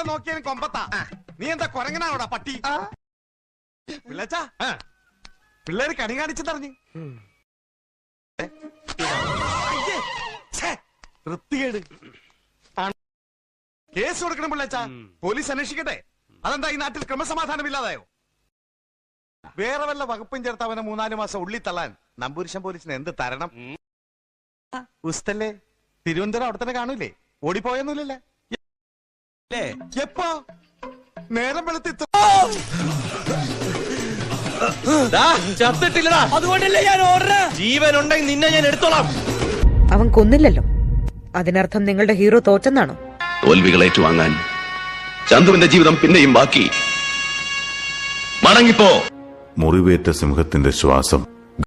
എവിടെ നോക്കിയാലും കൊമ്പത്താ. നീ എന്താ കൊരങ്ങനാണോടാ പട്ടി? പിള്ളച്ചാ, പിള്ളേര് കണി കാണിച്ചെന്നറിഞ്ഞ് വൃത്തികേട്. കേസ് കൊടുക്കണം പിള്ളച്ചാ. പോലീസ് അന്വേഷിക്കട്ടെ. അതെന്താ ഈ നാട്ടിൽ ക്രമസമാധാനം ഇല്ലാതായോ? വേറെ വല്ല വകുപ്പും ചേർത്ത് അവനെ 3-4 മാസം ഉള്ളി തള്ളാൻ നമ്പൂരിശം പോലീസിന് എന്ത് തരണം? ഉസ്തല്ലേ, തിരുവനന്തപുരം അവിടെ തന്നെ കാണൂലേ? ഓടിപ്പോയൊന്നുമില്ലല്ലേ? എപ്പോ നേരം വെളുത്തി ചത്തിട്ടില്ലടാ, അതുകൊണ്ടല്ലേ ഞാൻ ഓർഡർ. ജീവൻ ഉണ്ടെങ്കിൽ നിന്നെ ഞാൻ എടുത്തോളാം. അവൻ കൊന്നില്ലല്ലോ, അതിനർത്ഥം നിങ്ങളുടെ ഹീറോ തോറ്റെന്നാണോ? തോൽവികൾ ഏറ്റുവാങ്ങാൻ ചന്തുവിന്റെ ജീവിതം പിന്നെയും ബാക്കി. മടങ്ങിപ്പോ. മുറിവേറ്റ സിംഹത്തിന്റെ ശ്വാസം